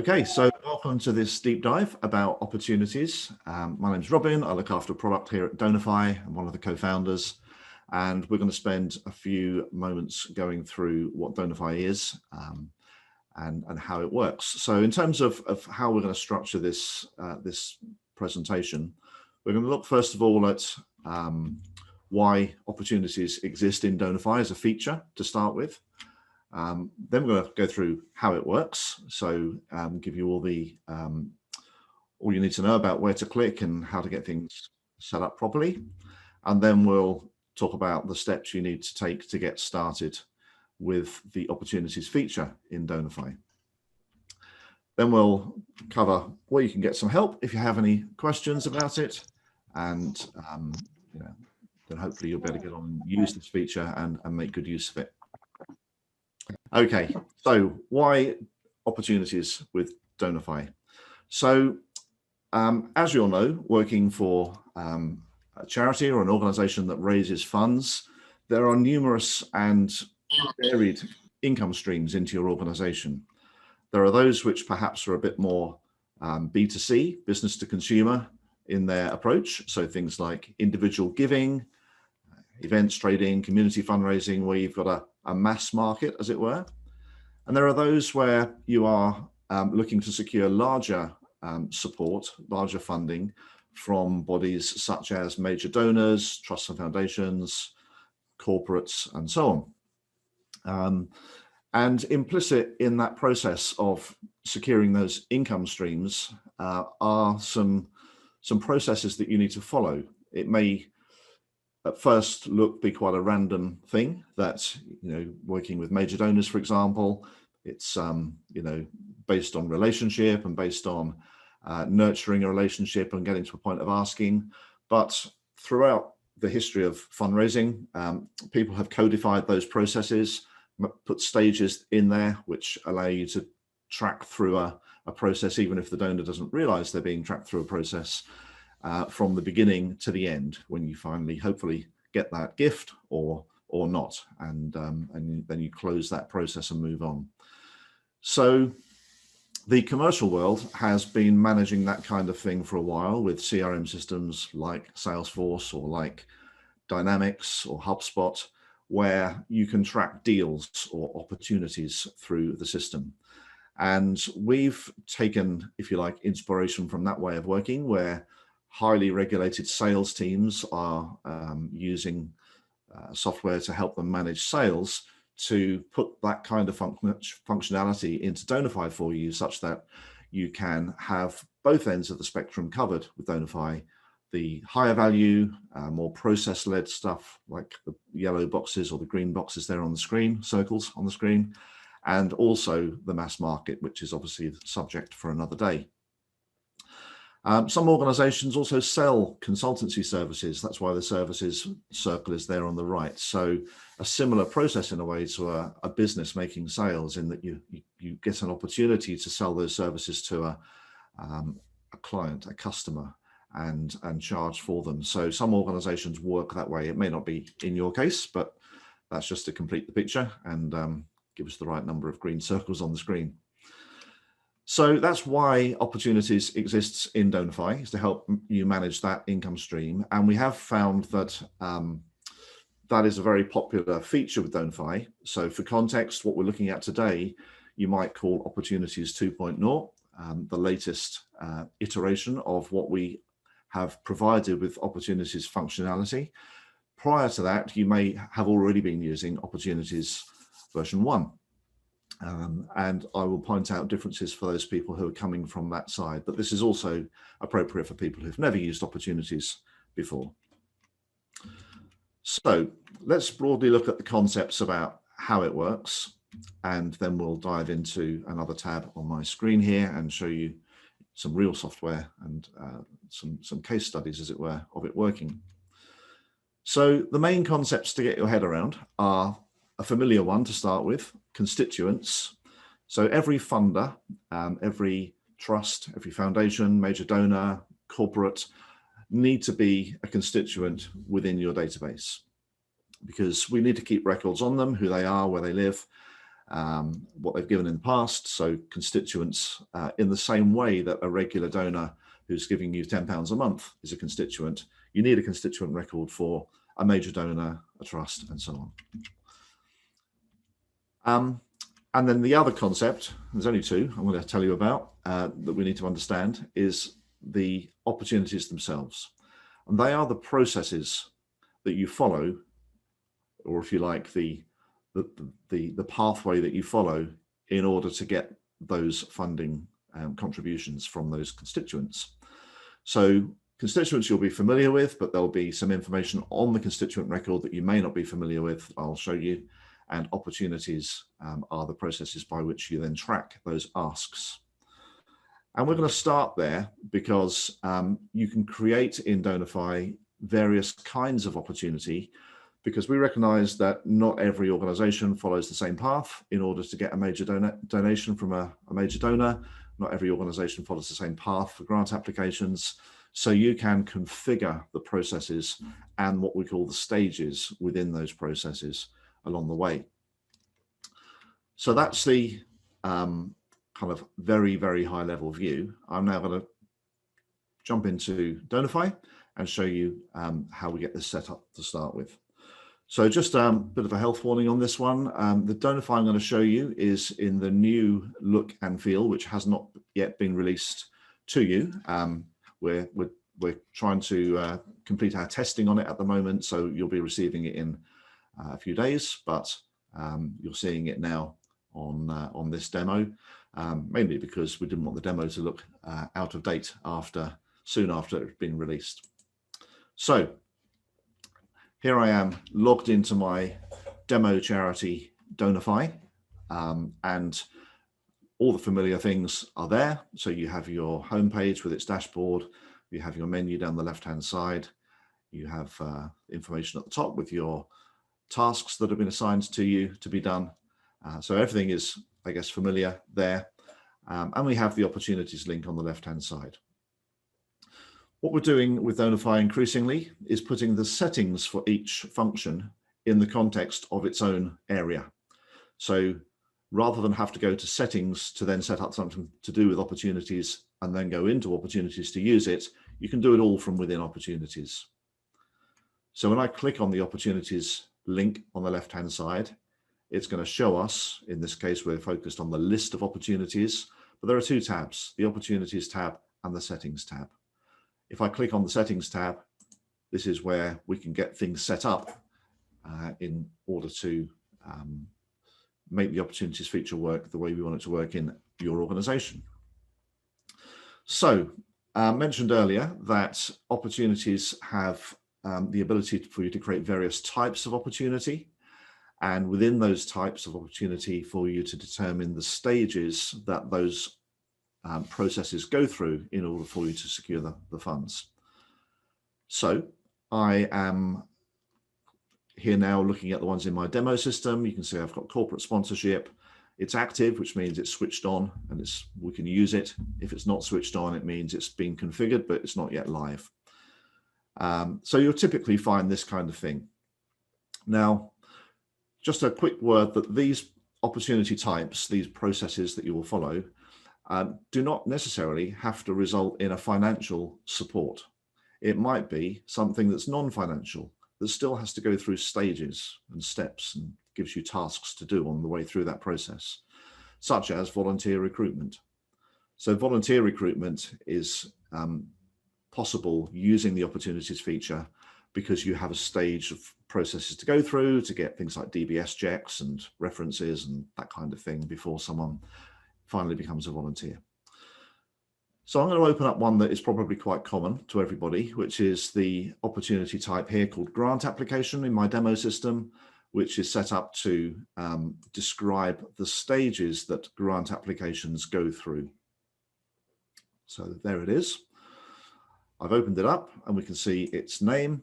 Okay, so welcome to this deep dive about opportunities. My name's Robin. I look after product here at Donorfy. I'm one of the co-founders, and we're going to spend a few moments going through what Donorfy is and how it works. So in terms of how we're going to structure this, this presentation, we're going to look first of all at why opportunities exist in Donorfy as a feature to start with. Then we're going to go through how it works, so give you all the all you need to know about where to click and how to get things set up properly, and then we'll talk about the steps you need to take to get started with the opportunities feature in Donorfy. Then we'll cover where you can get some help if you have any questions about it, and you know, then hopefully you'll be able to get on and use this feature and make good use of it. Okay, so why opportunities with Donorfy? So as you all know, working for a charity or an organization that raises funds, there are numerous and varied income streams into your organization. There are those which perhaps are a bit more B2C, business to consumer in their approach. So things like individual giving, events trading, community fundraising, where you've got a mass market, as it were. And there are those where you are looking to secure larger support, larger funding from bodies such as major donors, trusts and foundations, corporates, and so on. And implicit in that process of securing those income streams are some processes that you need to follow. It may at first be quite a random thing that, you know, working with major donors, for example, it's, you know, based on relationship and based on nurturing a relationship and getting to a point of asking. But throughout the history of fundraising, people have codified those processes, put stages in there which allow you to track through a process, even if the donor doesn't realize they're being tracked through a process. From the beginning to the end, when you finally hopefully get that gift or not, and then you close that process and move on. So the commercial world has been managing that kind of thing for a while with CRM systems like Salesforce or like Dynamics or HubSpot, where you can track deals or opportunities through the system. And we've taken, if you like, inspiration from that way of working, where highly regulated sales teams are using software to help them manage sales, to put that kind of functionality into Donorfy for you, such that you can have both ends of the spectrum covered with Donorfy. The higher value, more process-led stuff like the yellow boxes or the green boxes there on the screen, circles on the screen, and also the mass market, which is obviously the subject for another day. Some organizations also sell consultancy services. That's why the services circle is there on the right. So a similar process in a way to a business making sales, in that you get an opportunity to sell those services to a client, a customer, and charge for them. So some organizations work that way. It may not be in your case, but that's just to complete the picture and give us the right number of green circles on the screen. So that's why opportunities exists in Donorfy, is to help you manage that income stream. And we have found that that is a very popular feature with Donorfy. So for context, what we're looking at today, you might call Opportunities 2.0, the latest iteration of what we have provided with Opportunities functionality. Prior to that, you may have already been using Opportunities version 1. And I will point out differences for those people who are coming from that side, but this is also appropriate for people who've never used opportunities before. So let's broadly look at the concepts about how it works, and then we'll dive into another tab on my screen here and show you some real software and some case studies, as it were, of it working. So the main concepts to get your head around are a familiar one to start with: constituents. So every funder, every trust, every foundation, major donor, corporate need to be a constituent within your database, because we need to keep records on them, who they are, where they live, what they've given in the past. So constituents, in the same way that a regular donor who's giving you £10 a month is a constituent, you need a constituent record for a major donor, a trust, and so on. And then the other concept, there's only two I'm going to tell you about that we need to understand, is the opportunities themselves. And they are the processes that you follow, or if you like, the pathway that you follow in order to get those funding contributions from those constituents. So constituents you'll be familiar with, but there'll be some information on the constituent record that you may not be familiar with. I'll show you. And opportunities are the processes by which you then track those asks. And we're going to start there because you can create in Donorfy various kinds of opportunity, because we recognize that not every organization follows the same path in order to get a major donation from a major donor. Not every organization follows the same path for grant applications. So you can configure the processes and what we call the stages within those processes along the way. So that's the kind of very, very high level view. I'm now going to jump into Donorfy and show you how we get this set up to start with. So just a bit of a health warning on this one. The Donorfy I'm going to show you is in the new look and feel, which has not yet been released to you. We're trying to complete our testing on it at the moment, so you'll be receiving it in a few days, but you're seeing it now on this demo, mainly because we didn't want the demo to look out of date soon after it had been released. So here I am logged into my demo charity Donorfy, and all the familiar things are there. So you have your homepage with its dashboard, you have your menu down the left-hand side, you have information at the top with your tasks that have been assigned to you to be done. So everything is, I guess, familiar there. And we have the opportunities link on the left-hand side. What we're doing with Donorfy increasingly is putting the settings for each function in the context of its own area. So rather than have to go to settings to then set up something to do with opportunities and then go into opportunities to use it, you can do it all from within opportunities. So when I click on the opportunities link on the left-hand side, it's going to show us, in this case, we're focused on the list of opportunities, but there are two tabs, the opportunities tab and the settings tab. If I click on the settings tab, this is where we can get things set up in order to make the opportunities feature work the way we want it to work in your organization. So mentioned earlier that opportunities have the ability for you to create various types of opportunity, and within those types of opportunity for you to determine the stages that those processes go through in order for you to secure the funds. So I am here now looking at the ones in my demo system. You can see I've got corporate sponsorship. It's active, which means it's switched on and we can use it. If it's not switched on, it means it's been configured, but it's not yet live. So you'll typically find this kind of thing. Now, just a quick word that these opportunity types, these processes that you will follow, do not necessarily have to result in a financial support. It might be something that's non-financial, that still has to go through stages and steps and gives you tasks to do on the way through that process, such as volunteer recruitment. So volunteer recruitment is possible using the opportunities feature because you have a stage of processes to go through to get things like DBS checks and references and that kind of thing before someone finally becomes a volunteer. So I'm going to open up one that is probably quite common to everybody, which is the opportunity type here called grant application in my demo system, which is set up to describe the stages that grant applications go through. So there it is. I've opened it up and we can see its name.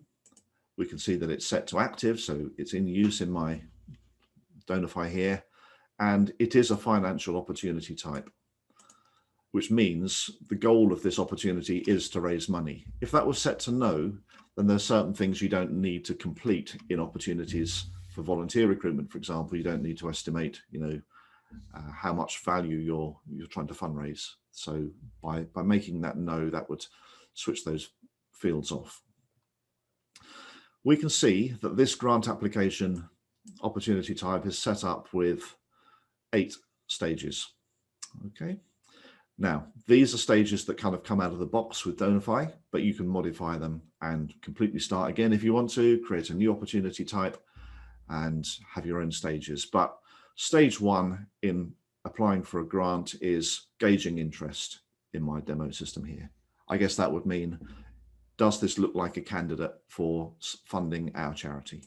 We can see that it's set to active, so it's in use in my Donorfy here, and it is a financial opportunity type, which means the goal of this opportunity is to raise money. If that was set to no, then there's certain things you don't need to complete in opportunities for volunteer recruitment. For example, you don't need to estimate, how much value you're trying to fundraise. So by making that no, that would switch those fields off. We can see that this grant application opportunity type is set up with 8 stages. Okay. Now, these are stages that kind of come out of the box with Donorfy, but you can modify them and completely start again if you want to, create a new opportunity type and have your own stages. But stage 1 in applying for a grant is gauging interest in my demo system here. I guess that would mean, does this look like a candidate for funding our charity?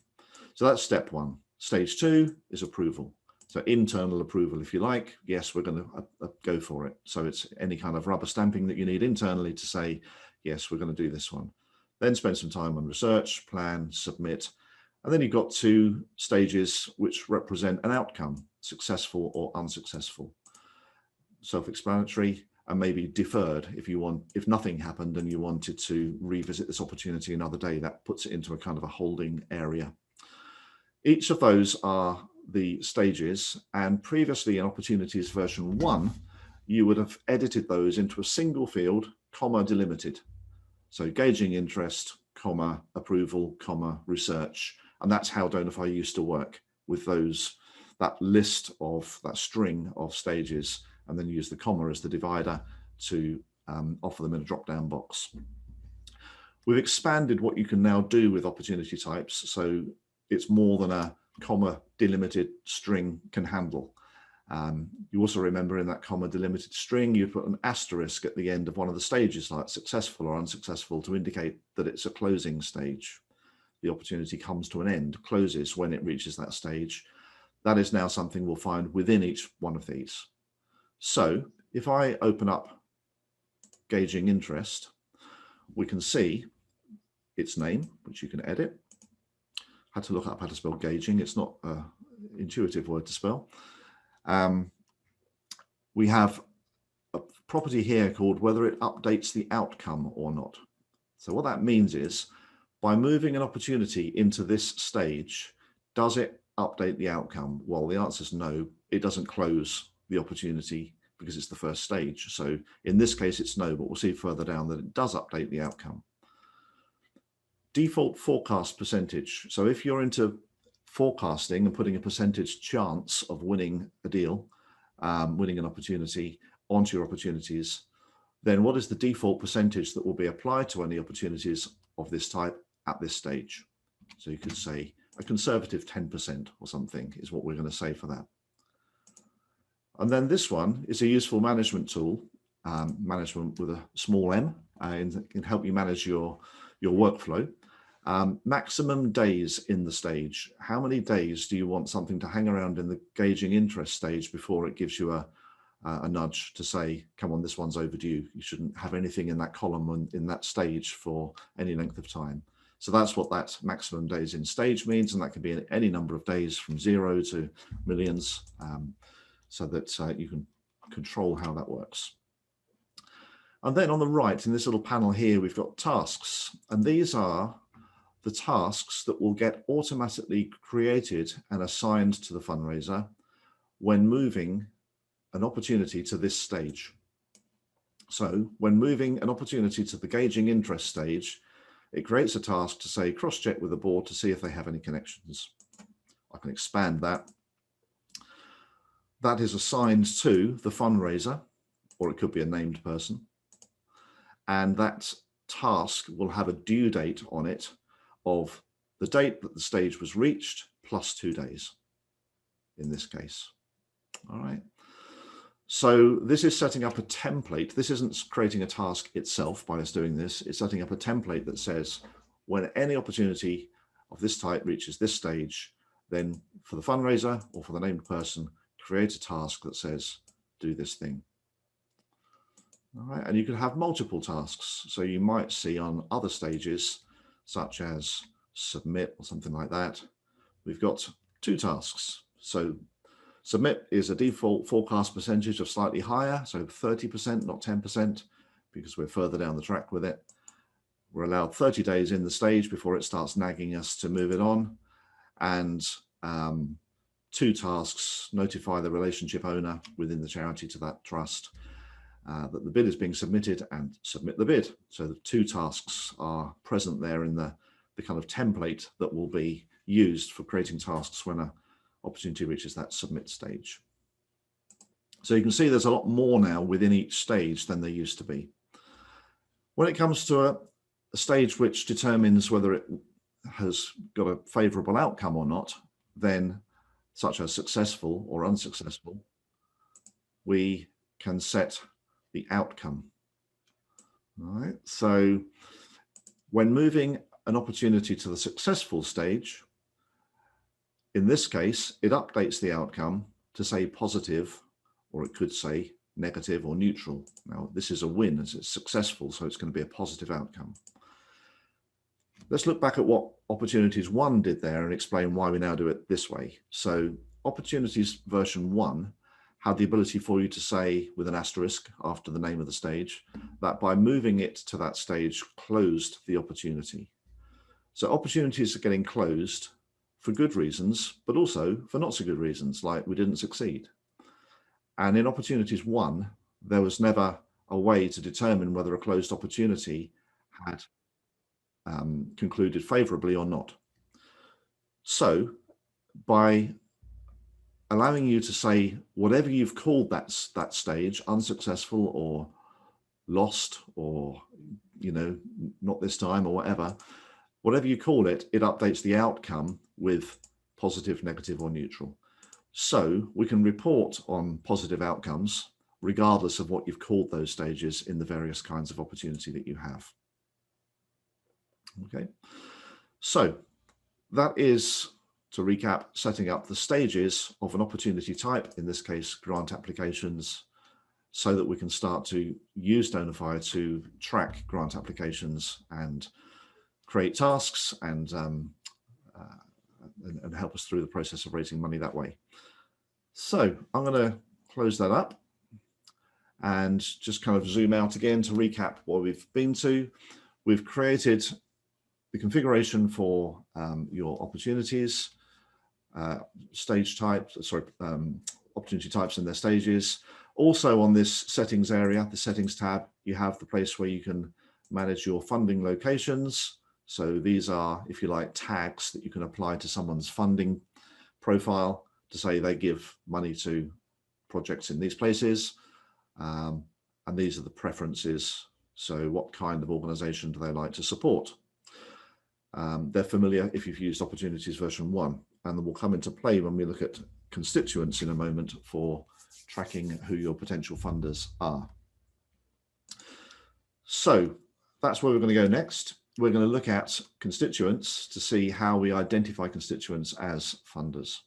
So that's step 1. Stage 2 is approval. So internal approval, if you like. Yes, we're going to go for it. So it's any kind of rubber stamping that you need internally to say, yes, we're going to do this one. Then spend some time on research, plan, submit. And then you've got 2 stages which represent an outcome, successful or unsuccessful. Self-explanatory, and maybe deferred if nothing happened and you wanted to revisit this opportunity another day, that puts it into a kind of a holding area. Each of those are the stages, and previously in Opportunities version 1, you would have edited those into a single field, comma, delimited. So gauging interest, comma, approval, comma, research. And that's how Donorfy used to work with that list of that string of stages, and then use the comma as the divider to offer them in a drop-down box. We've expanded what you can now do with opportunity types, so it's more than a comma delimited string can handle. You also remember in that comma delimited string, you put an asterisk at the end of one of the stages, like successful or unsuccessful, to indicate that it's a closing stage. The opportunity comes to an end, closes when it reaches that stage. That is now something we'll find within each one of these. So if I open up gauging interest, we can see its name, which you can edit. Had to look up how to spell gauging. It's not an intuitive word to spell. We have a property here called whether it updates the outcome or not. So what that means is, by moving an opportunity into this stage, does it update the outcome? Well, the answer is no. It doesn't close the opportunity because it's the first stage. So in this case, it's no, but we'll see further down that it does update the outcome. Default forecast percentage. So if you're into forecasting and putting a percentage chance of winning a deal, winning an opportunity onto your opportunities, then what is the default percentage that will be applied to any opportunities of this type at this stage? So you could say a conservative 10% or something is what we're going to say for that. And then this one is a useful management tool, management with a small m, and can help you manage your workflow. Maximum days in the stage. How many days do you want something to hang around in the gauging interest stage before it gives you a nudge to say, come on, this one's overdue? You shouldn't have anything in that column in that stage for any length of time. So that's what that maximum days in stage means, and that can be any number of days from 0 to millions, so that you can control how that works. And then on the right, in this little panel here, we've got tasks, and these are the tasks that will get automatically created and assigned to the fundraiser when moving an opportunity to this stage. So when moving an opportunity to the gauging interest stage, it creates a task to say, cross-check with the board to see if they have any connections. I can expand that. That is assigned to the fundraiser, or it could be a named person. And that task will have a due date on it of the date that the stage was reached plus 2 days in this case. All right. So this is setting up a template. This isn't creating a task itself by us doing this. It's setting up a template that says when any opportunity of this type reaches this stage, then for the fundraiser or for the named person, create a task that says, do this thing. All right. And you can have multiple tasks. So you might see on other stages, such as submit or something like that, we've got 2 tasks. So submit is a default forecast percentage of slightly higher, so 30%, not 10%, because we're further down the track with it. We're allowed 30 days in the stage before it starts nagging us to move it on. And 2 tasks: notify the relationship owner within the charity to that trust that the bid is being submitted, and submit the bid. So the 2 tasks are present there in the kind of template that will be used for creating tasks when an opportunity reaches that submit stage. So you can see there's a lot more now within each stage than there used to be. When it comes to a stage which determines whether it has got a favorable outcome or not, then such as successful or unsuccessful, we can set the outcome. All right. So when moving an opportunity to the successful stage, in this case, it updates the outcome to say positive, or it could say negative or neutral. Now, this is a win as it's successful, so it's going to be a positive outcome. Let's look back at what Opportunities 1 did there and explain why we now do it this way. So Opportunities version 1 had the ability for you to say, with an asterisk after the name of the stage, that by moving it to that stage closed the opportunity. So opportunities are getting closed for good reasons, but also for not so good reasons, like we didn't succeed. And in Opportunities 1, there was never a way to determine whether a closed opportunity had concluded favorably or not. So by allowing you to say whatever you've called that stage, unsuccessful or lost, or, you know, not this time, or whatever you call it, it updates the outcome with positive, negative, or neutral. So we can report on positive outcomes regardless of what you've called those stages in the various kinds of opportunity that you have. Okay, so that is, to recap, setting up the stages of an opportunity type, in this case grant applications, so that we can start to use Donorfy to track grant applications and create tasks and help us through the process of raising money that way. So I'm going to close that up and just kind of zoom out again to recap what we've been to. We've created the configuration for your opportunities, opportunity types and their stages. Also on this settings area, the settings tab, you have the place where you can manage your funding locations. So these are, if you like, tags that you can apply to someone's funding profile to say they give money to projects in these places. And these are the preferences. So what kind of organization do they like to support? They're familiar if you've used Opportunities version 1, and will come into play when we look at constituents in a moment for tracking who your potential funders are. So that's where we're going to go next. We're going to look at constituents to see how we identify constituents as funders.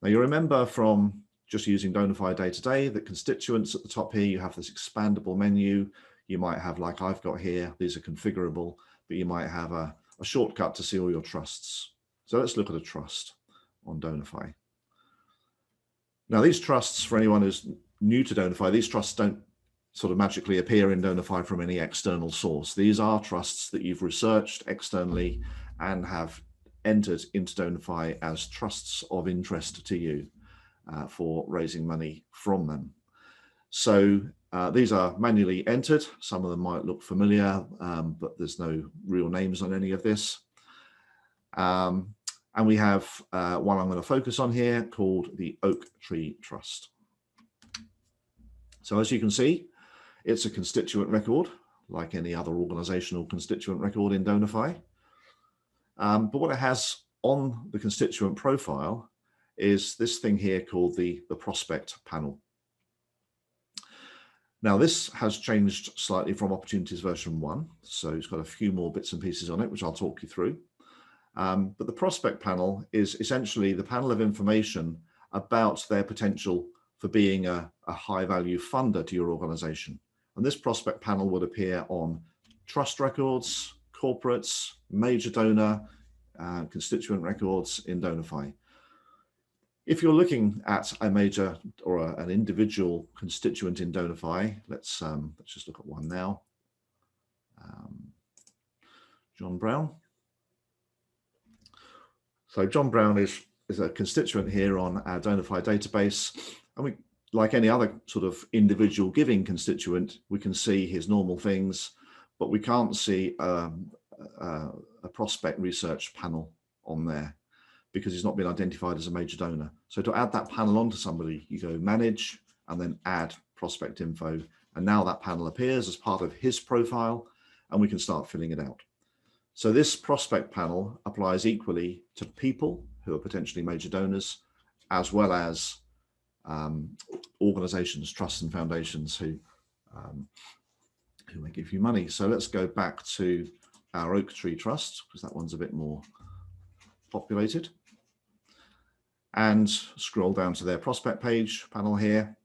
Now, you remember from just using Donorfy day to day that constituents at the top here, you have this expandable menu. You might have, like I've got here, these are configurable, but you might have a shortcut to see all your trusts. So let's look at a trust on Donorfy. Now, these trusts, for anyone who's new to Donorfy, these trusts don't sort of magically appear in Donorfy from any external source. These are trusts that you've researched externally and have entered into Donorfy as trusts of interest to you for raising money from them. So these are manually entered. Some of them might look familiar, but there's no real names on any of this. And we have one I'm going to focus on here called the Oak Tree Trust. So as you can see, it's a constituent record, like any other organizational constituent record in Donorfy. But what it has on the constituent profile is this thing here called the prospect panel. Now, this has changed slightly from Opportunities version 1. So it's got a few more bits and pieces on it, which I'll talk you through. But the prospect panel is essentially the panel of information about their potential for being a high value funder to your organization. And this prospect panel would appear on trust records, corporates, major donor, constituent records in Donorfy. If you're looking at a major or an individual constituent in Donorfy, let's just look at one now. John Brown. So John Brown is is a constituent here on our Donorfy database. And we, like any other sort of individual giving constituent, we can see his normal things, but we can't see a prospect research panel on there because he's not been identified as a major donor. So to add that panel onto somebody, you go manage and then add prospect info. And now that panel appears as part of his profile and we can start filling it out. So this prospect panel applies equally to people who are potentially major donors, as well as organizations, trusts and foundations who may give you money. So let's go back to our Oak Tree Trust, because that one's a bit more populated. And scroll down to their prospect page panel here.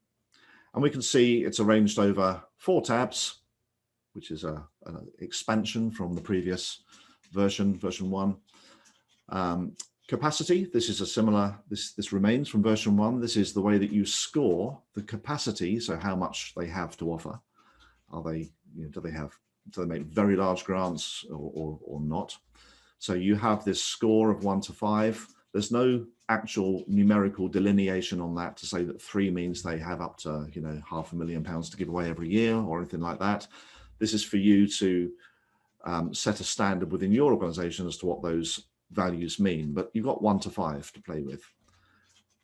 And we can see it's arranged over 4 tabs, which is an expansion from the previous version 1. Capacity, this is a similar, this remains from version 1. This is the way that you score the capacity, so how much they have to offer. Are they, do they make very large grants or not? So you have this score of 1 to 5. There's no actual numerical delineation on that to say that 3 means they have up to, £500,000 to give away every year or anything like that. This is for you to set a standard within your organization as to what those values mean, but you've got 1 to 5 to play with.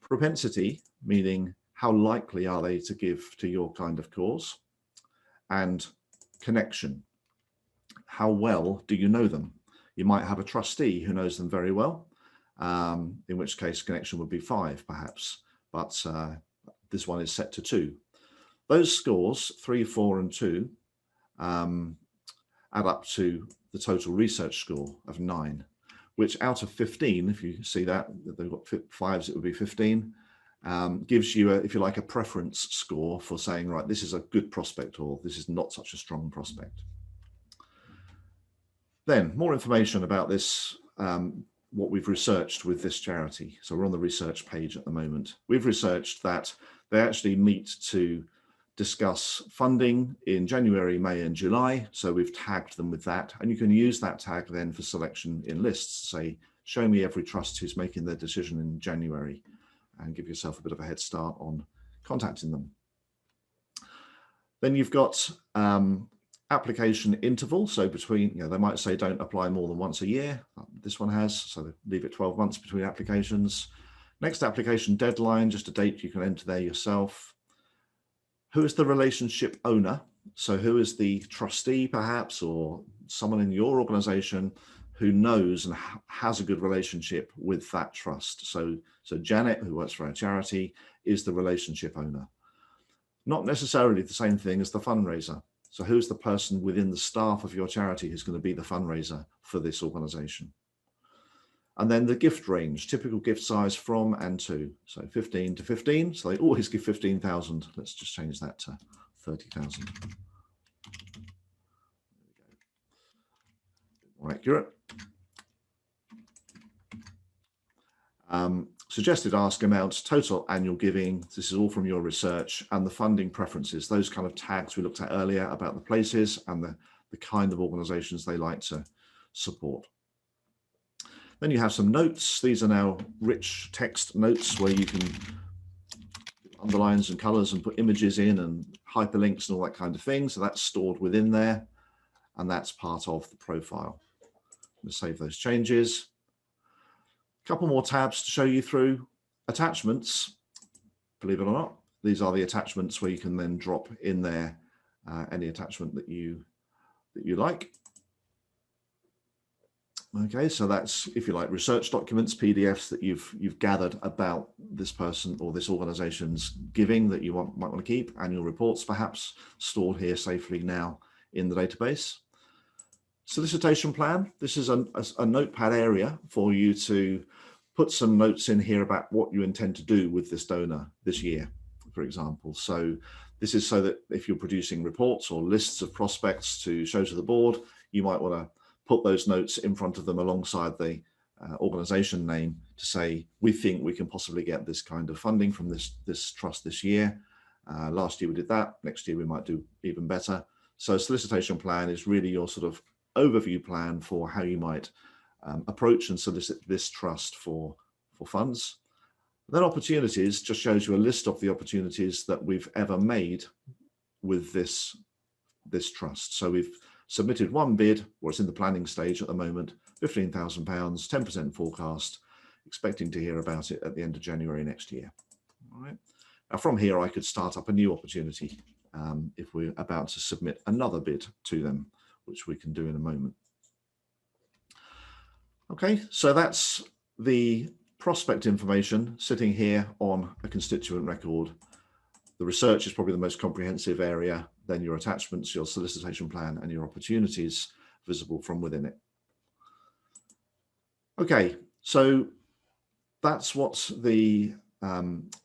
Propensity, meaning how likely are they to give to your kind of cause, and connection, how well do you know them? You might have a trustee who knows them very well, in which case connection would be 5 perhaps, but this one is set to 2. Those scores, 3, 4 and 2, add up to the total research score of 9, which out of 15, if you see that they've got 5s, it would be 15, gives you, if you like, a preference score for saying, right, this is a good prospect or this is not such a strong prospect. Then more information about this, what we've researched with this charity. So we're on the research page at the moment. We've researched that they actually meet to discuss funding in January, May and July. So we've tagged them with that. And you can use that tag then for selection in lists. Say, show me every trust who's making their decision in January, and give yourself a bit of a head start on contacting them. Then you've got application interval. So between, they might say don't apply more than once a year. This one has, so leave it 12 months between applications. Next application deadline, just a date you can enter there yourself. Who is the relationship owner? So who is the trustee perhaps, or someone in your organization who knows and has a good relationship with that trust. So Janet, who works for our charity, is the relationship owner. Not necessarily the same thing as the fundraiser. So who's the person within the staff of your charity who's going to be the fundraiser for this organization? And then the gift range, typical gift size from and to. So 15 to 15. So they always give 15,000. Let's just change that to 30,000. More accurate. Suggested ask amounts, total annual giving. This is all from your research, and the funding preferences, those kind of tags we looked at earlier about the places and the kind of organizations they like to support. Then you have some notes. These are now rich text notes where you can underlines and colors and put images in and hyperlinks and all that kind of thing. So that's stored within there, and that's part of the profile. I'm going to save those changes. A couple more tabs to show you through. Attachments, believe it or not, these are the attachments where you can then drop in there any attachment that you like. Okay, so that's, if you like, research documents, PDFs that you've gathered about this person or this organization's giving that you might want to keep, annual reports perhaps, stored here safely now in the database. Solicitation plan, this is a notepad area for you to put some notes in here about what you intend to do with this donor this year, for example. So this is so that if you're producing reports or lists of prospects to show to the board, you might want to put those notes in front of them alongside the organization name to say, we think we can possibly get this kind of funding from this trust this year. Last year we did that, next year we might do even better. So solicitation plan is really your sort of overview plan for how you might approach and solicit this trust for for funds. Then opportunities just shows you a list of the opportunities that we've ever made with this trust. So we've submitted one bid, or it's in the planning stage at the moment, £15,000, 10% forecast, expecting to hear about it at the end of January next year. All right. Now from here, I could start up a new opportunity if we're about to submit another bid to them, which we can do in a moment. Okay, so that's the prospect information sitting here on a constituent record. The research is probably the most comprehensive area, then your attachments, your solicitation plan, and your opportunities visible from within it. Okay, so that's what the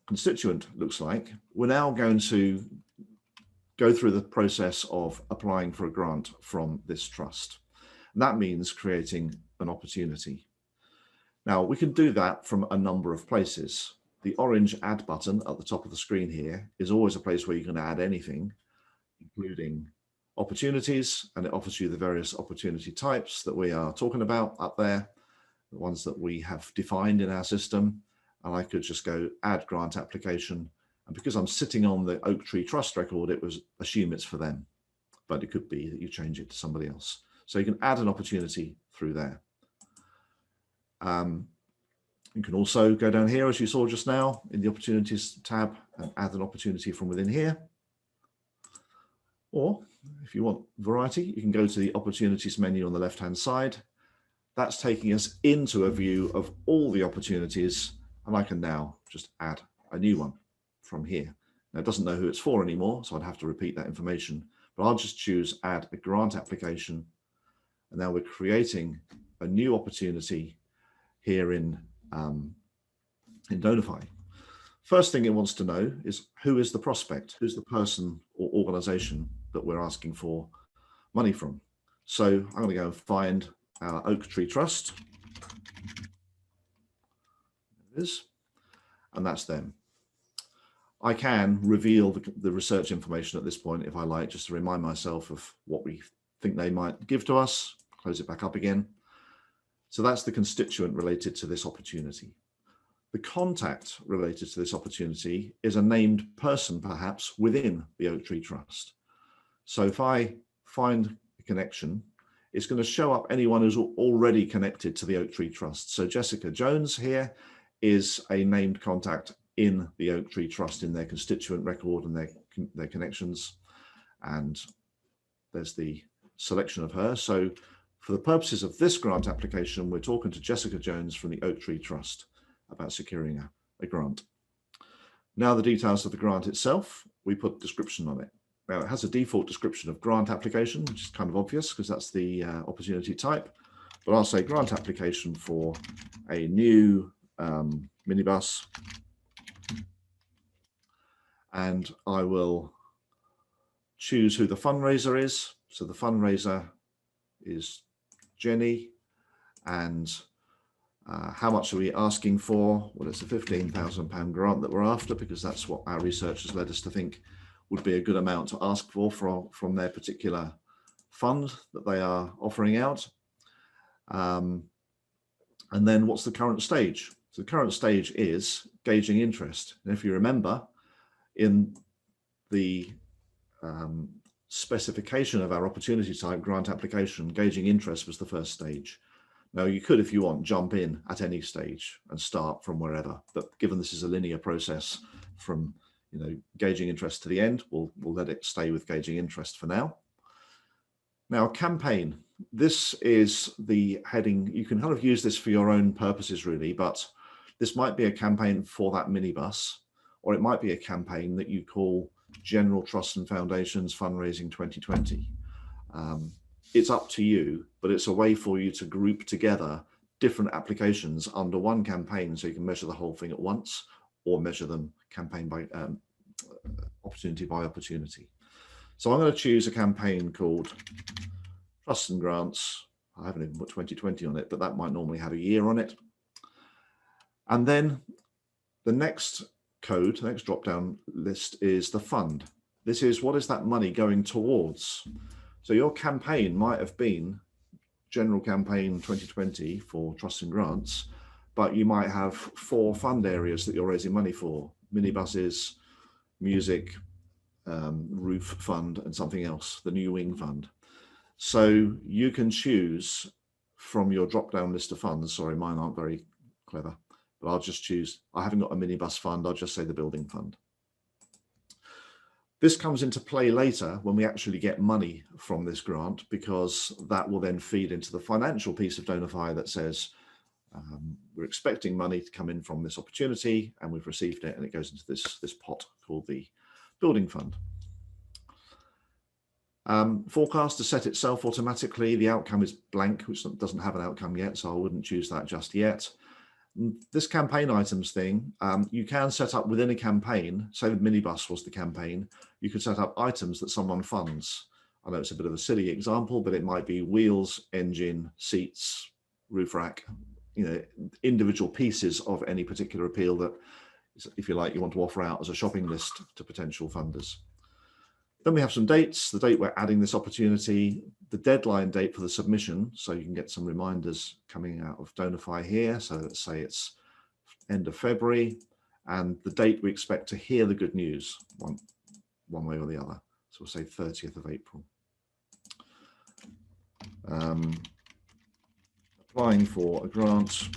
constituent looks like. We're now going to go through the process of applying for a grant from this trust. And that means creating an opportunity. Now, we can do that from a number of places. The orange add button at the top of the screen here is always a place where you can add anything, including opportunities, and it offers you the various opportunity types that we are talking about up there, the ones that we have defined in our system. And I could just go add grant application. And because I'm sitting on the Oak Tree Trust record, it was assume it's for them, but it could be that you change it to somebody else. So you can add an opportunity through there. You can also go down here, as you saw just now, in the Opportunities tab and add an opportunity from within here. Or if you want variety, you can go to the Opportunities menu on the left-hand side. That's taking us into a view of all the opportunities, and I can now just add a new one from here. Now, it doesn't know who it's for anymore, so I'd have to repeat that information, but I'll just choose Add a Grant Application, and now we're creating a new opportunity here in Donorfy. First thing it wants to know is who is the prospect, who's the person or organization that we're asking for money from. So I'm going to go and find our Oak Tree Trust. There it is, and that's them. I can reveal the research information at this point if I like, just to remind myself of what we think they might give to us. Close it back up again. So that's the constituent related to this opportunity. The contact related to this opportunity is a named person, perhaps, within the Oak Tree Trust. So if I find a connection, it's going to show up anyone who's already connected to the Oak Tree Trust. So Jessica Jones here is a named contact in the Oak Tree Trust in their constituent record and their connections. And there's the selection of her. So for the purposes of this grant application, we're talking to Jessica Jones from the Oak Tree Trust about securing a grant. Now the details of the grant itself, we put description on it. Now it has a default description of grant application, which is kind of obvious because that's the opportunity type, but I'll say grant application for a new minibus, and I will choose who the fundraiser is. So the fundraiser is Jenny, and how much are we asking for? Well, it's a £15,000 grant that we're after, because that's what our research has led us to think would be a good amount to ask for from their particular fund that they are offering out. And then what's the current stage? So the current stage is gauging interest. And if you remember, in the specification of our opportunity type grant application, gauging interest was the first stage. Now you could, if you want, jump in at any stage and start from wherever, but given this is a linear process from gauging interest to the end, we'll let it stay with gauging interest for now. Now, campaign, this is the heading. You can kind of use this for your own purposes really, but this might be a campaign for that minibus, or it might be a campaign that you call General Trusts and Foundations Fundraising 2020. It's up to you, but it's a way for you to group together different applications under one campaign, so you can measure the whole thing at once, or measure them campaign by opportunity by opportunity. So I'm going to choose a campaign called Trusts and Grants. I haven't even put 2020 on it, but that might normally have a year on it. And then the next code, the next drop-down list is the fund. This is what is that money going towards. So your campaign might have been General Campaign 2020 for Trusts and Grants, but you might have 4 fund areas that you're raising money for: minibuses, music, roof fund, and something else, the new wing fund. So you can choose from your drop-down list of funds. Sorry, mine aren't very clever, but I'll just choose, I haven't got a minibus fund, I'll just say the building fund. This comes into play later when we actually get money from this grant, because that will then feed into the financial piece of Donorfy that says we're expecting money to come in from this opportunity and we've received it, and it goes into this pot called the building fund. Forecast to set itself automatically. The outcome is blank, which doesn't have an outcome yet, so I wouldn't choose that just yet. This campaign items thing, you can set up within a campaign. Say the minibus was the campaign, you could set up items that someone funds. I know it's a bit of a silly example, but it might be wheels, engine, seats, roof rack, individual pieces of any particular appeal that, if you like, you want to offer out as a shopping list to potential funders. Then we have some dates: the date we're adding this opportunity, the deadline date for the submission, so you can get some reminders coming out of Donorfy here. So let's say it's end of February, and the date we expect to hear the good news, one way or the other. So we'll say 30th of April. Applying for a grant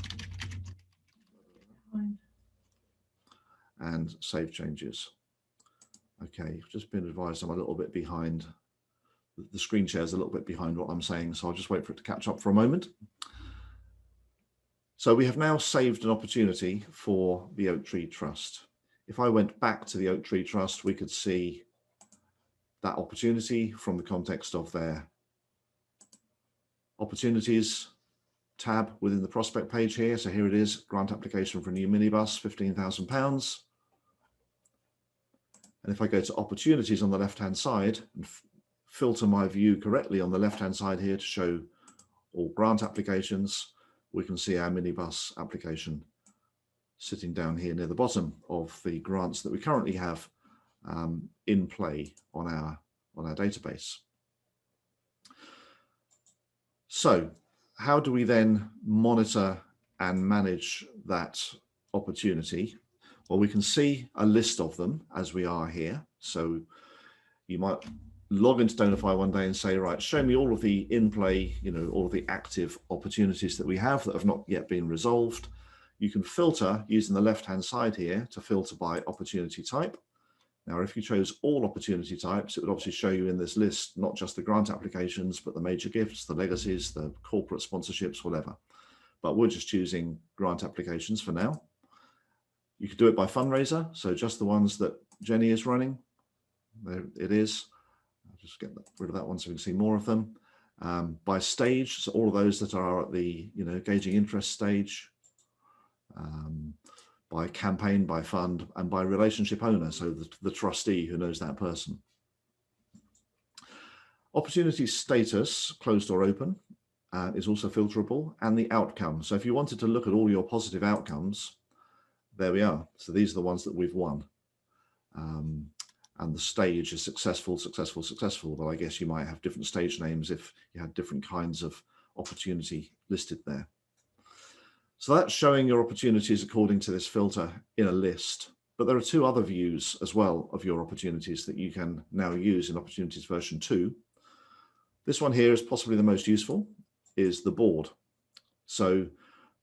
and save changes. Okay, I've just been advised I'm a little bit behind. The screen share is a little bit behind what I'm saying, so I'll just wait for it to catch up for a moment. So we have now saved an opportunity for the Oak Tree Trust. If I went back to the Oak Tree Trust, we could see that opportunity from the context of their opportunities tab within the prospect page here. So here it is: grant application for a new minibus, £15,000. And if I go to opportunities on the left-hand side and filter my view correctly on the left-hand side here to show all grant applications, we can see our minibus application sitting down here near the bottom of the grants that we currently have in play on our database. So how do we then monitor and manage that opportunity? Well, we can see a list of them as we are here. So you might log into Donorfy one day and say, right, show me all of the in-play, all of the active opportunities that we have that have not yet been resolved. You can filter using the left-hand side here to filter by opportunity type. Now, if you chose all opportunity types, it would obviously show you in this list, not just the grant applications, but the major gifts, the legacies, the corporate sponsorships, whatever. But we're just choosing grant applications for now. You could do it by fundraiser, so just the ones that Jenny is running. There it is. I'll just get rid of that one so we can see more of them. By stage, so all of those that are at the gauging interest stage. By campaign, by fund, and by relationship owner, so the trustee who knows that person. Opportunity status, closed or open, is also filterable, and the outcome. So if you wanted to look at all your positive outcomes, there we are. So these are the ones that we've won. And the stage is successful, successful, successful. Well, I guess you might have different stage names if you had different kinds of opportunity listed there. So that's showing your opportunities according to this filter in a list. But there are 2 other views as well of your opportunities that you can now use in Opportunities version 2. This one here is possibly the most useful, is the board. So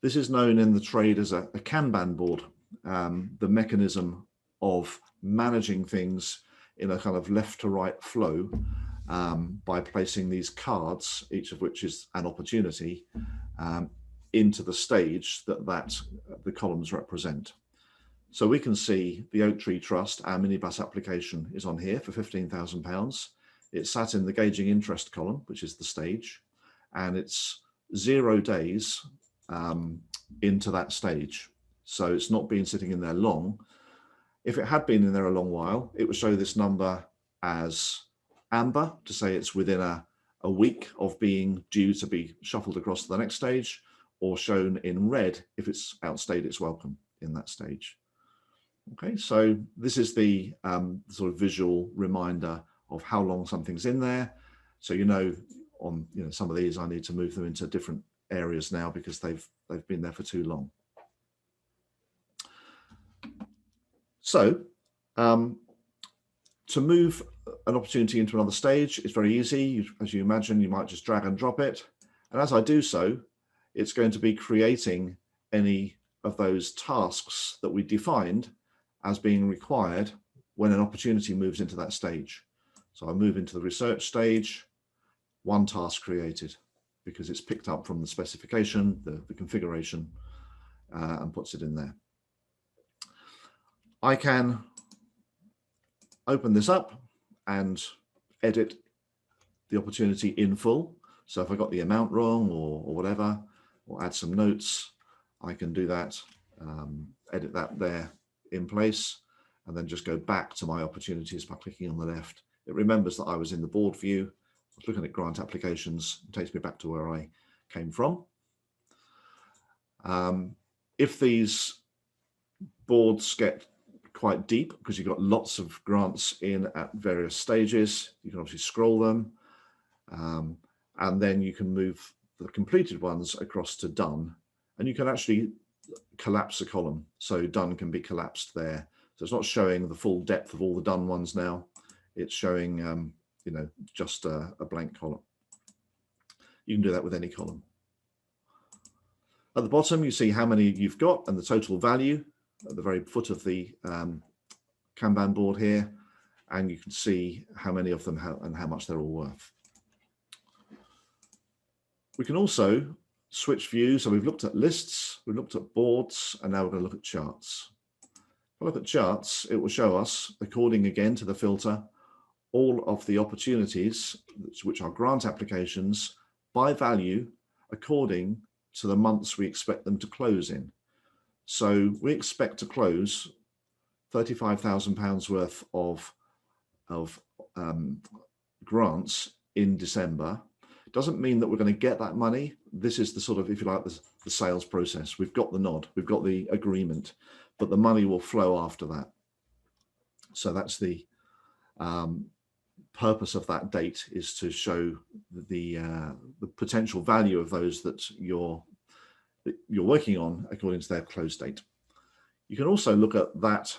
this is known in the trade as a Kanban board, the mechanism of managing things in a kind of left to right flow by placing these cards, each of which is an opportunity, into the stage that the columns represent. So we can see the Oak Tree Trust, our minibus application is on here for £15,000. It's sat in the gauging interest column, which is the stage, and it's 0 days into that stage. So it's not been sitting in there long. If it had been in there a long while, it would show this number as amber to say it's within a week of being due to be shuffled across to the next stage, or shown in red if it's outstayed its welcome in that stage. Okay, so this is the sort of visual reminder of how long something's in there. So on some of these I need to move them into different areas now because they've been there for too long. So to move an opportunity into another stage is very easy. As you imagine, you might just drag and drop it. And as I do so, it's going to be creating any of those tasks that we defined as being required when an opportunity moves into that stage. So I move into the research stage, one task created, because it's picked up from the specification, the configuration, and puts it in there. I can open this up and edit the opportunity in full. So if I got the amount wrong or whatever, or add some notes, I can do that, edit that there in place, and then just go back to my opportunities by clicking on the left. It remembers that I was in the board view. I was looking at grant applications. It takes me back to where I came from. If these boards get quite deep, because you've got lots of grants in at various stages, you can obviously scroll them, and then you can move the completed ones across to done, and you can actually collapse a column. So done can be collapsed there. So it's not showing the full depth of all the done ones now. It's showing, just a blank column. You can do that with any column. At the bottom, you see how many you've got and the total value at the very foot of the Kanban board here, and you can see how many of them and how much they're all worth. We can also switch views. So we've looked at lists, we've looked at boards, and now we're going to look at charts. If I look at charts, it will show us, according again to the filter, all of the opportunities, which are grant applications, by value, according to the months we expect them to close in. So we expect to close £35,000 worth of grants in December. It doesn't mean that we're going to get that money. This is the sort of, if you like, the sales process. We've got the nod, we've got the agreement, but the money will flow after that. So that's the purpose of that date, is to show the potential value of those that you're working on according to their close date. You can also look at that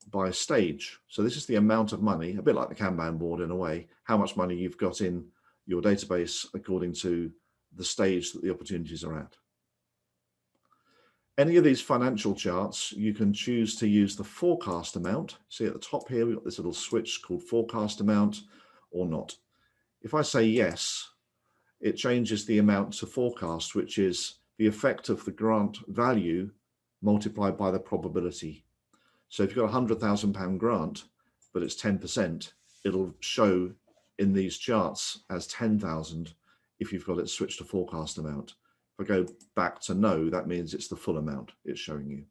by stage. So this is the amount of money, a bit like the Kanban board in a way, how much money you've got in your database according to the stage that the opportunities are at. Any of these financial charts, you can choose to use the forecast amount. See at the top here, we've got this little switch called forecast amount, or not. If I say yes, it changes the amount to forecast, which is the effect of the grant value multiplied by the probability. So if you've got a £100,000 grant, but it's 10%, it'll show in these charts as 10,000 if you've got it switched to forecast amount. If I go back to no, that means it's the full amount it's showing you.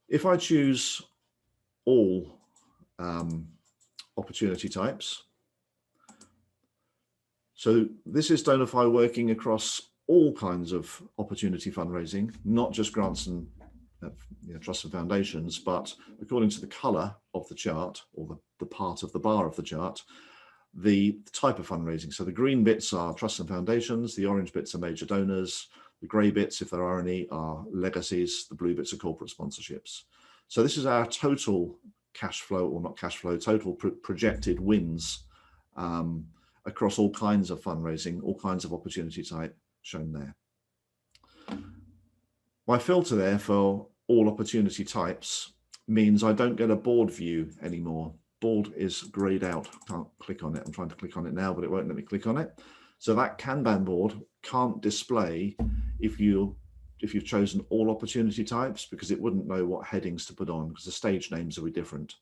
If I choose all opportunity types, so this is Donorfy working across all kinds of opportunity fundraising, not just grants and trusts and foundations, but according to the color of the chart, or the part of the bar of the chart, the type of fundraising. So the green bits are trusts and foundations, the orange bits are major donors, the gray bits, if there are any, are legacies, the blue bits are corporate sponsorships. So this is our total cash flow, or not cash flow, total projected wins across all kinds of fundraising, all kinds of opportunity type shown there. My filter there for all opportunity types means I don't get a board view anymore. Board is grayed out. Can't click on it. I'm trying to click on it now, but it won't let me click on it. So that Kanban board can't display if you've chosen all opportunity types, because it wouldn't know what headings to put on, because the stage names will be different.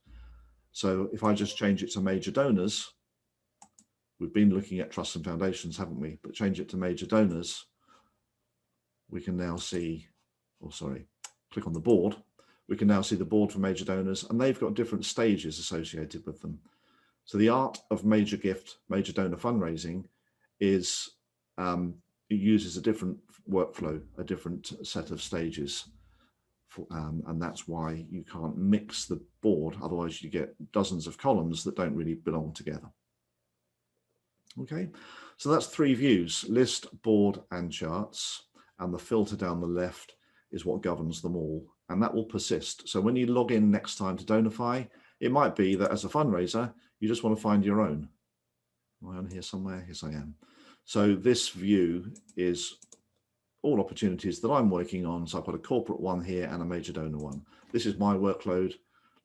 So if I just change it to major donors, we've been looking at trusts and foundations, haven't we? But change it to major donors, we can now see, click on the board. We can now see the board for major donors, and they've got different stages associated with them. So the art of major donor fundraising is it uses a different workflow, a different set of stages. And that's why you can't mix the board. Otherwise you get dozens of columns that don't really belong together. Okay, so that's three views: list, board, and charts. And the filter down the left is what governs them all, and that will persist. So when you log in next time to Donorfy, it might be that as a fundraiser, you just want to find your own. Am I on here somewhere? Yes, I am. So this view is all opportunities that I'm working on. So I've got a corporate one here and a major donor one. This is my workload.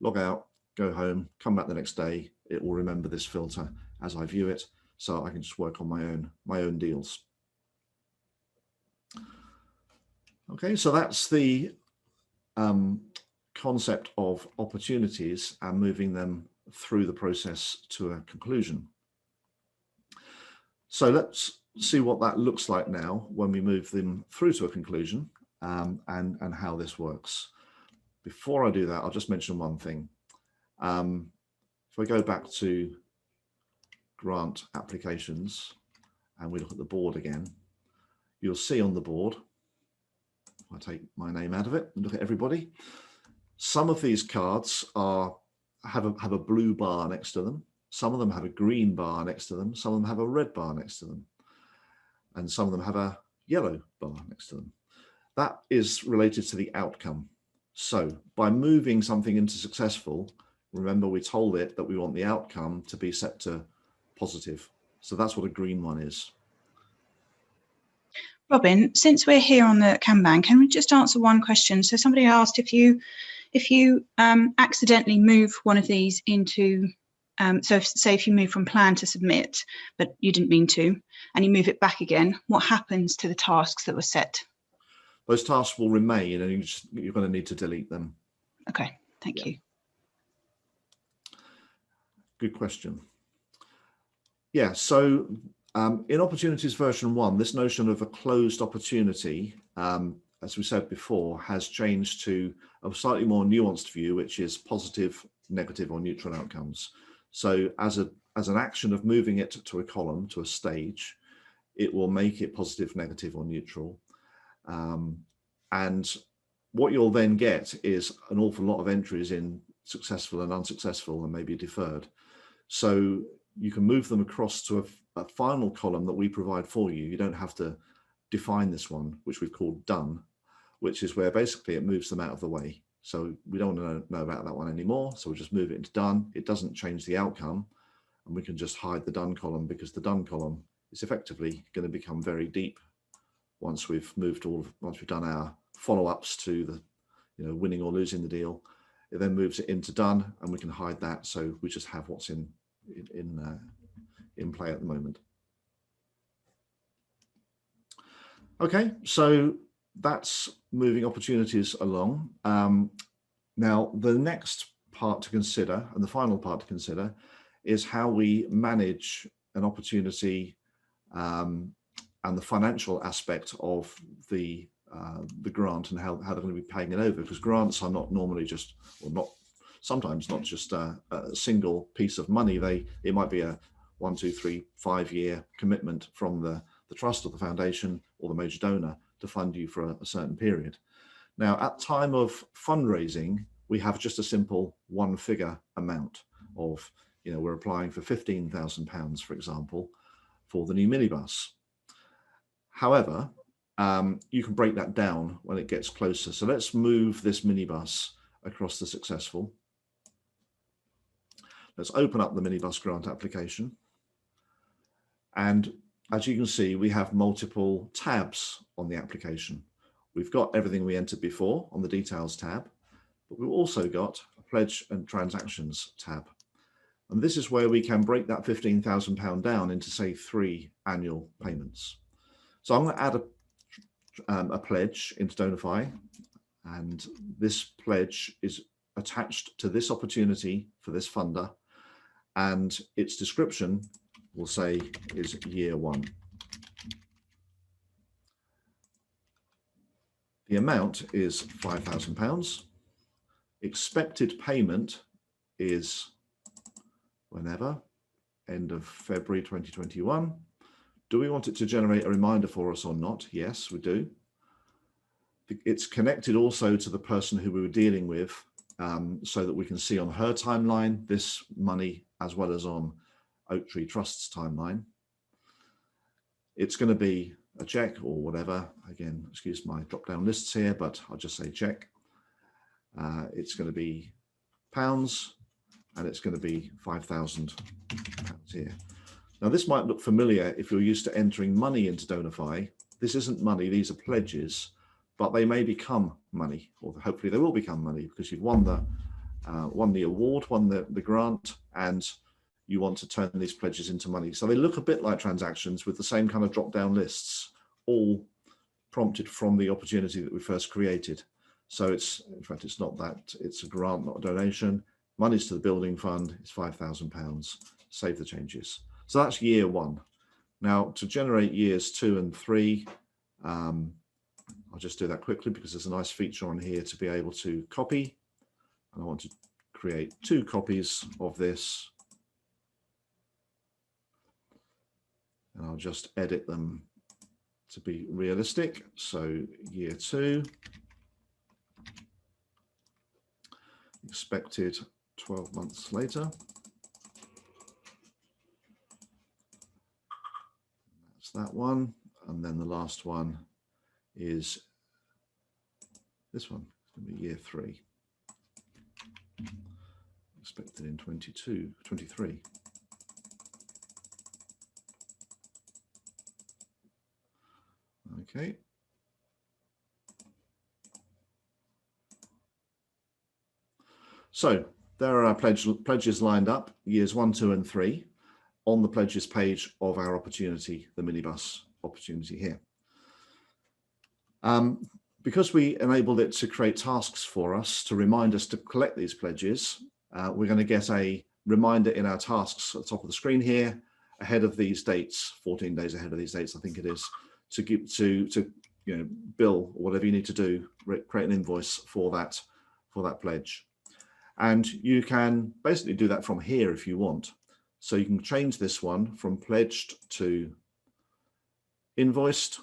Log out, go home, come back the next day. It will remember this filter as I view it, so I can just work on my own deals. Okay, so that's the concept of opportunities and moving them through the process to a conclusion. So let's see what that looks like now when we move them through to a conclusion, and how this works. Before I do that, I'll just mention one thing. If I go back to grant applications and we look at the board again, you'll see on the board, if I take my name out of it and look at everybody, some of these cards have a blue bar next to them. Some of them have a green bar next to them. Some of them have a red bar next to them. And some of them have a yellow bar next to them. That is related to the outcome. So by moving something into successful, remember we told it that we want the outcome to be set to positive. So that's what a green one is. Robin, since we're here on the Kanban, can we just answer one question? So somebody asked if you accidentally move one of these into, so say if you move from plan to submit, but you didn't mean to, and you move it back again, what happens to the tasks that were set? Those tasks will remain, and you're going to need to delete them. Okay, thank you. Good question. Yeah, so in Opportunities version 1, this notion of a closed opportunity, as we said before, has changed to a slightly more nuanced view, which is positive, negative, or neutral outcomes. So as an action of moving it to a column, to a stage, it will make it positive, negative, or neutral. And what you'll then get is an awful lot of entries in successful and unsuccessful and maybe deferred. So you can move them across to a final column that we provide for you. You don't have to define this one, which we've called done, which is where basically it moves them out of the way. So we don't want to know about that one anymore. So we'll just move it into done. It doesn't change the outcome, and we can just hide the done column, because the done column is effectively going to become very deep once we've done our follow-ups to the, winning or losing the deal. It then moves it into done, and we can hide that. So we just have what's in play at the moment. Okay, so that's moving opportunities along. Now, the next part to consider, and the final part to consider, is how we manage an opportunity and the financial aspect of the grant, and how they're going to be paying it over, because grants are not normally just, or sometimes not just a single piece of money. It might be a 1, 2, 3, 5 year commitment from the trust or the foundation or the major donor to fund you for a certain period. Now, at time of fundraising, we have just a simple one figure amount of, we're applying for £15,000, for example, for the new minibus. However, you can break that down when it gets closer. So let's move this minibus across the successful. Let's open up the minibus grant application. And as you can see, we have multiple tabs on the application. We've got everything we entered before on the details tab, but we've also got a pledge and transactions tab. And this is where we can break that £15,000 down into, say, 3 annual payments. So I'm going to add a pledge into Donorfy, and this pledge is attached to this opportunity for this funder, and its description will say is year 1. The amount is £5,000. Expected payment is whenever, end of February 2021. Do we want it to generate a reminder for us or not? Yes, we do. It's connected also to the person who we were dealing with, so that we can see on her timeline this money, as well as on Oaktree Trust's timeline. It's going to be a check or whatever. Again, excuse my drop down lists here, but I'll just say check. It's going to be pounds, and it's going to be £5,000 here. Now, this might look familiar if you're used to entering money into Donorfy. This isn't money, these are pledges, but they may become money, or hopefully they will become money, because you've won the award, won the grant, and you want to turn these pledges into money. So they look a bit like transactions with the same kind of drop-down lists, all prompted from the opportunity that we first created. So it's, in fact, it's not that, it's a grant, not a donation. Money's to the building fund, it's £5,000, save the changes. So that's year one. Now, to generate years 2 and 3, I'll just do that quickly because there's a nice feature on here to be able to copy. And I want to create 2 copies of this. And I'll just edit them to be realistic. So year 2, expected 12 months later. That's that one. And then the last one is this one. It's going to be year 3. Expected in 23. Okay. So there are our pledges lined up, years 1, 2, and 3, on the pledges page of our opportunity, the minibus opportunity here. Because we enabled it to create tasks for us to remind us to collect these pledges, we're going to get a reminder in our tasks at the top of the screen here, ahead of these dates, 14 days ahead of these dates, I think it is, to bill or whatever you need to do, create an invoice for that pledge. And you can basically do that from here if you want. So you can change this one from pledged to invoiced.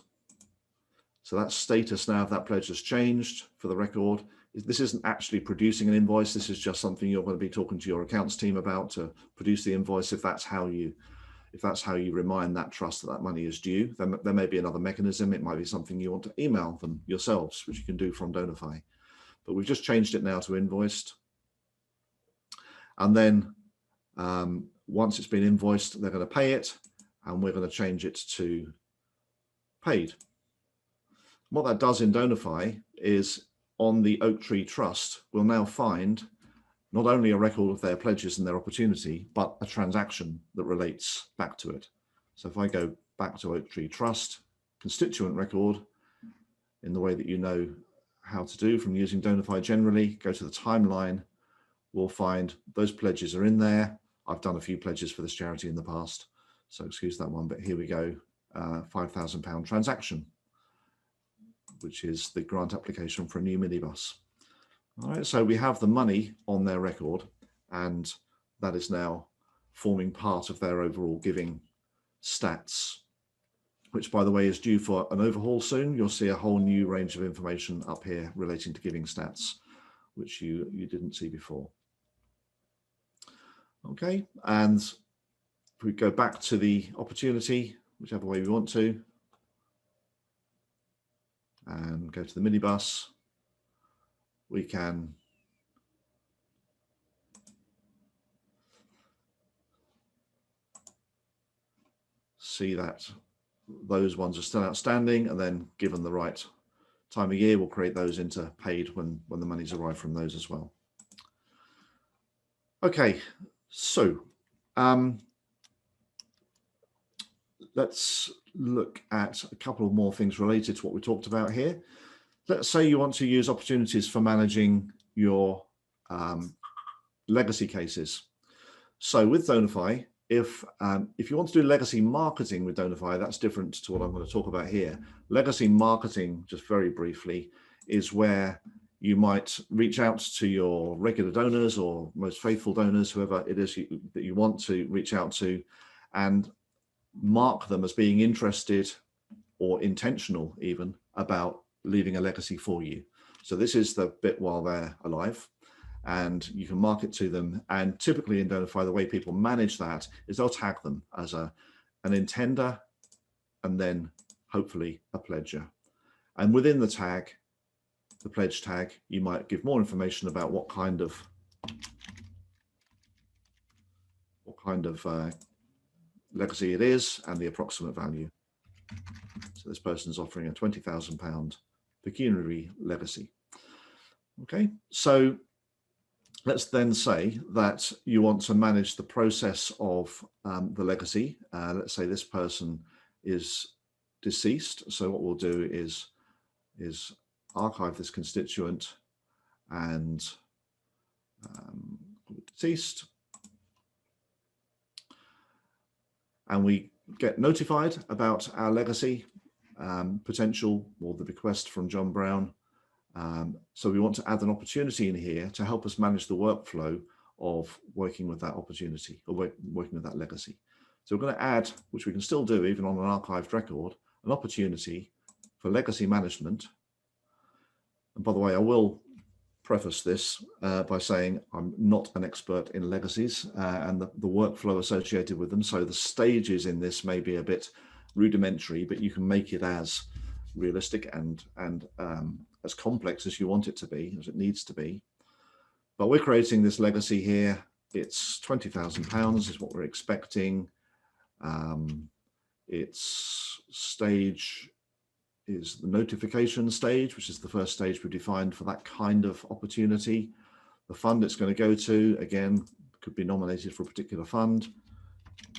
So that status now of that pledge has changed for the record. This isn't actually producing an invoice. This is just something you're going to be talking to your accounts team about to produce the invoice. If that's how you remind that trust that money is due, then there may be another mechanism. It might be something you want to email them yourselves, which you can do from Donorfy. But we've just changed it now to invoiced. And then once it's been invoiced, they're going to pay it, and we're going to change it to paid. What that does in Donorfy is on the Oak Tree Trust, we'll now find not only a record of their pledges and their opportunity, but a transaction that relates back to it. So if I go back to Oak Tree Trust, constituent record, in the way that you know how to do from using Donorfy generally, go to the timeline, we'll find those pledges are in there. I've done a few pledges for this charity in the past, so excuse that one, but here we go, £5,000 transaction, which is the grant application for a new minibus. All right, so we have the money on their record, and that is now forming part of their overall giving stats, which, by the way, is due for an overhaul soon. You'll see a whole new range of information up here relating to giving stats, which you didn't see before. Okay, and if we go back to the opportunity, whichever way we want to, and go to the minibus, we can see that those ones are still outstanding, and then given the right time of year, we'll create those into paid when the money's arrived from those as well. Okay, so let's look at a couple of more things related to what we talked about here. Let's say you want to use opportunities for managing your legacy cases. So with Donorfy, if you want to do legacy marketing with Donorfy, that's different to what I'm going to talk about here. Legacy marketing, just very briefly, is where you might reach out to your regular donors or most faithful donors, whoever it is that you want to reach out to, and mark them as being interested or intentional even about leaving a legacy for you. So this is the bit while they're alive, and you can mark it to them. And typically in Donorfy, the way people manage that is they'll tag them as an intender and then hopefully a pledger. And within the tag, the pledge tag, you might give more information about what kind of legacy it is and the approximate value. So this person's offering a £20,000 pecuniary legacy. Okay, so let's then say that you want to manage the process of the legacy. Let's say this person is deceased. So what we'll do is archive this constituent and deceased. And we get notified about our legacy potential or the bequest from John Brown. So we want to add an opportunity in here to help us manage the workflow of working with that opportunity or working with that legacy. So we're going to add, which we can still do even on an archived record, an opportunity for legacy management. And by the way, I will preface this by saying I'm not an expert in legacies and the workflow associated with them. So the stages in this may be a bit rudimentary, but you can make it as realistic and as complex as you want it to be, as it needs to be. But we're creating this legacy here. It's £20,000 is what we're expecting. Its stage is the notification stage, which is the first stage we've defined for that kind of opportunity. The fund it's going to go to, again, could be nominated for a particular fund.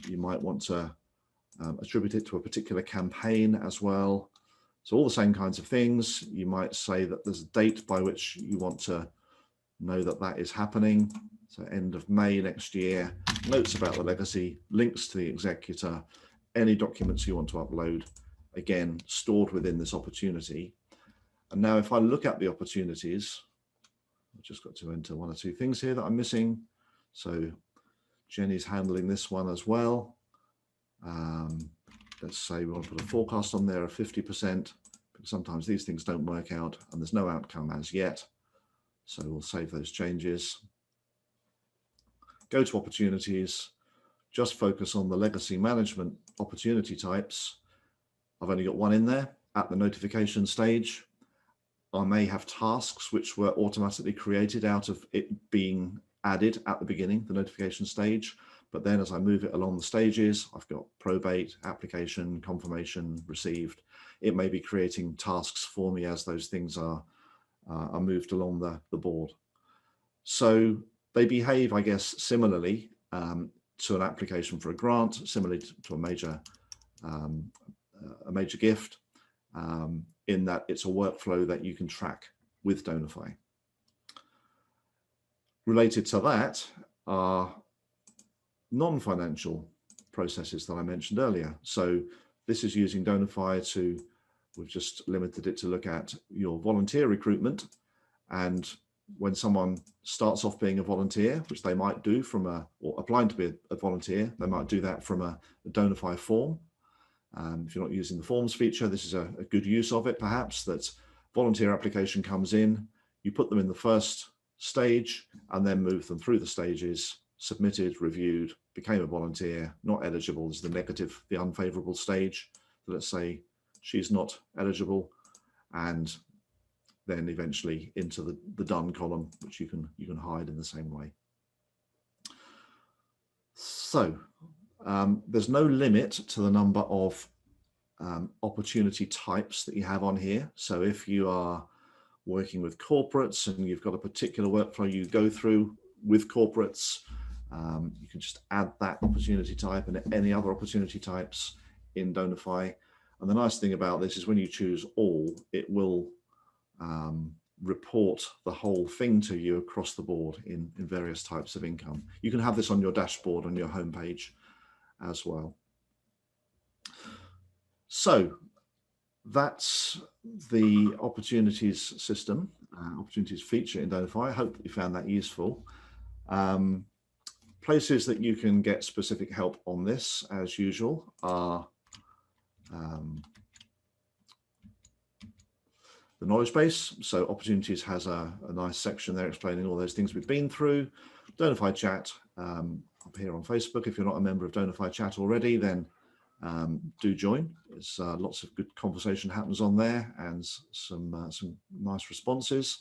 You might want to attribute it to a particular campaign as well. So all the same kinds of things. You might say that there's a date by which you want to know that that is happening. So end of May next year, notes about the legacy, links to the executor, any documents you want to upload, again, stored within this opportunity. And now if I look at the opportunities, I've just got to enter one or two things here that I'm missing. So Jenny's handling this one as well. Let's say we want to put a forecast on there of 50%, because sometimes these things don't work out and there's no outcome as yet. So we'll save those changes. Go to opportunities, just focus on the legacy management opportunity types. I've only got one in there at the notification stage. I may have tasks which were automatically created out of it being added at the beginning, the notification stage. But then as I move it along the stages, I've got probate, application, confirmation, received. It may be creating tasks for me as those things are moved along the board. So they behave, I guess, similarly to an application for a grant, similarly to a major gift, in that it's a workflow that you can track with Donorfy. Related to that are non-financial processes that I mentioned earlier. So this is using Donorfy to, we've just limited it to look at your volunteer recruitment. And when someone starts off being a volunteer, which they might do from or applying to be a volunteer, they might do that from a Donorfy form. If you're not using the forms feature, this is a good use of it, perhaps, that volunteer application comes in, you put them in the first stage and then move them through the stages, submitted, reviewed, became a volunteer, not eligible is the negative, the unfavorable stage. So let's say she's not eligible, and then eventually into the done column, which you can hide in the same way. So there's no limit to the number of opportunity types that you have on here. So if you are working with corporates and you've got a particular workflow you go through with corporates, you can just add that opportunity type and any other opportunity types in Donorfy. And the nice thing about this is when you choose all, it will report the whole thing to you across the board in various types of income. You can have this on your dashboard on your homepage as well. So that's the opportunities system, opportunities feature in Donorfy. I hope that you found that useful. Places that you can get specific help on this, as usual, are the knowledge base. So Opportunities has a nice section there explaining all those things we've been through. Donorfy chat up here on Facebook. If you're not a member of Donorfy chat already, then do join. It's lots of good conversation happens on there, and some nice responses.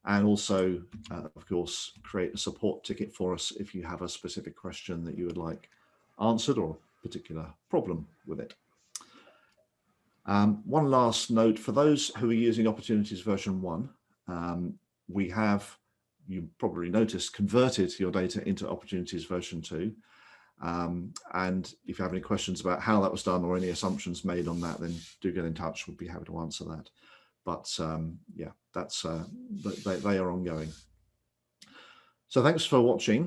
And also, of course, create a support ticket for us if you have a specific question that you would like answered or a particular problem with it. One last note, for those who are using Opportunities version 1, we have, you probably noticed, converted your data into Opportunities version 2. And if you have any questions about how that was done or any assumptions made on that, then do get in touch. We'd be happy to answer that. But yeah, that's they are ongoing. So thanks for watching.